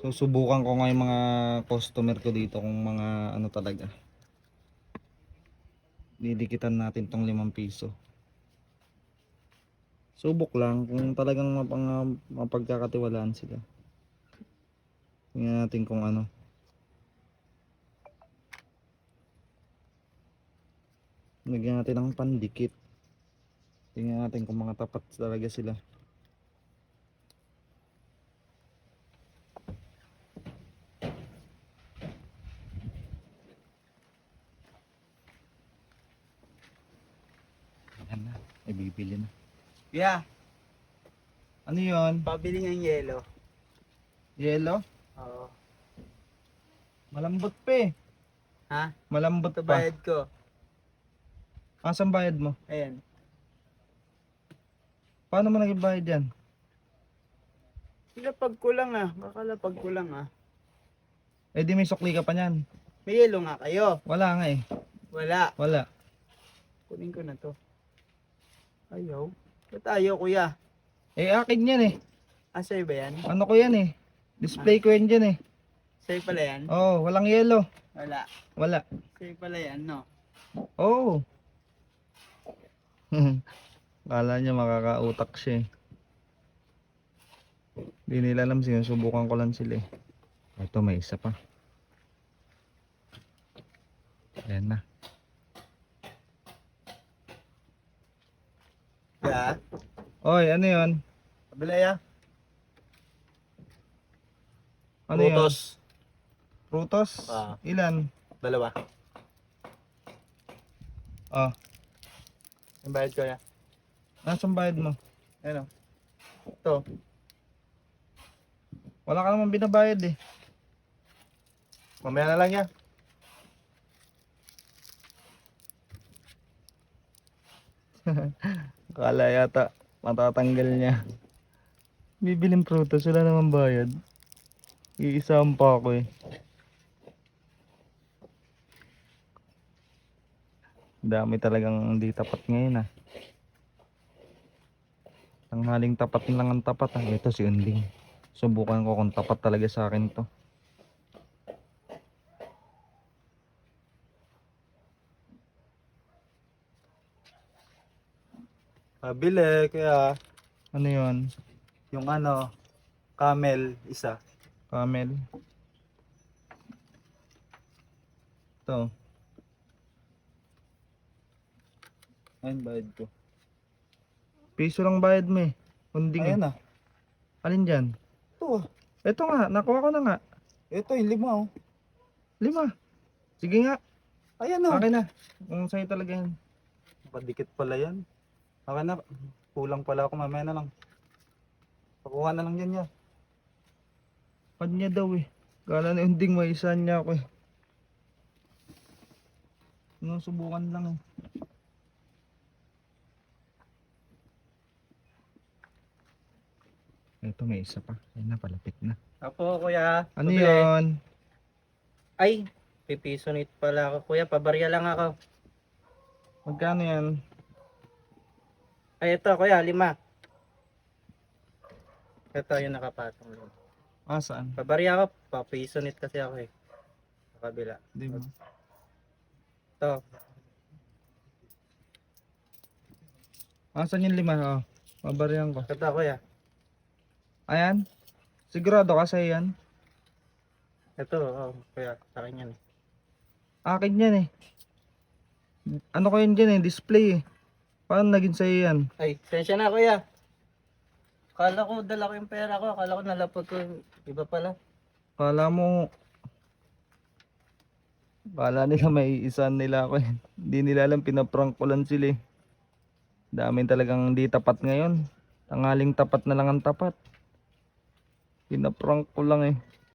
Susubukan ko nga yung mga customer ko dito kung mga ano talaga. Didikitan natin tong 5 piso. Subok lang kung talagang mapagkakatiwalaan sila. Tingnan natin kung ano. Lagyan natin ng pandikit. Tingnan natin kung mga tapat talaga sila. Ayan na, ay bibili na. Yeah, Ano yun? pabili ng yelo. Yelo? Oo. Malambot pa eh. Ha? Malambot Ito pa. bayad ko. Asan bayad mo? Ayan. Paano mo naging bayad yan? Lapag ko lang ah. Kakalapag ko lang ah. Eh di may sukli ka pa niyan. May yelo nga kayo. Wala nga eh. Wala. Wala. Kunin ko na to. Ayaw. Ba't ayaw kuya? Eh akin yan eh. Ah, sa'yo ba yan? Ano ko yan eh. Display ko yan dyan eh. Sa'yo pala yan? Oh, walang yelo. Wala. Wala. Sa'yo pala yan, no? Oh. Kala niya makakautak siya eh. Hindi nila alam, sinusubukan ko lang sila eh. Ito may isa pa. Ayan na. Yeah. Oy, ano yun? Pabili ah. Ano yun? Prutos. Prutos? Ah. Ilan? Dalawa. Oh. Yung bayad ko ya. Nasaan bayad mo? Ano? Ito. Wala ka naman binabayad eh. Mamaya na lang yan. Kala yata matatanggal niya. Bibiling prutas, wala naman bayad. Iisam pa ako eh. Dami talagang hindi tapat ngayon ah. Tanghaling tapat lang ang tapat ah. Ito si Unding. Subukan ko kung tapat talaga sa akin to. Pabili kaya Ano yon? yung ano, camel isa. Camel. Ito. Ayun bayad ko. Piso lang bayad mo eh. Unding Ayan eh. ah. Alin dyan? Ito ah. Ito nga, nakuha ko na nga. Ito yung 5 oh. 5. Sige nga, Ayan oh. akin na. Kung sa'yo talaga yan. Padikit pala yan. Akin na. Kulang pala ako, mamaya na lang. Pakuha na lang yan ya. Pad niya daw eh. Kala ni Unding may isa niya ako eh. Subukan lang eh. Ito may isa pa. Ayun na, palapit na. Apo kuya. Ano pabili. yun? Ay, pipiso nito pala ako kuya. Pabarya lang ako. Magkano yan? Ay ito kuya, 5. Ito yung nakapatong lang. Ah, saan? Pabarya ako. Papiso nito kasi ako eh. Sa kabila. Di ba? Ito. Ah, saan yung 5? Oh, mabarihan ko. Ito kuya. Ayan? Sigurado ka sa'yo yan? Ito, oh, kuya. Sa akin yan eh. Akin yan eh. Ano ko yun dyan eh? Display eh. Paano naging sa'yo yan? Ay, sensya na kuya. Kala ko dala ko yung pera ko. Kala ko nalapag ko. Iba pala. Kala mo... Kala nila may isa nila ako eh. Hindi nila alam, pinaprank ko lang sila eh. Daming talagang hindi tapat ngayon. Tanghaling tapat na lang ang tapat. Pinaprank ko lang eh.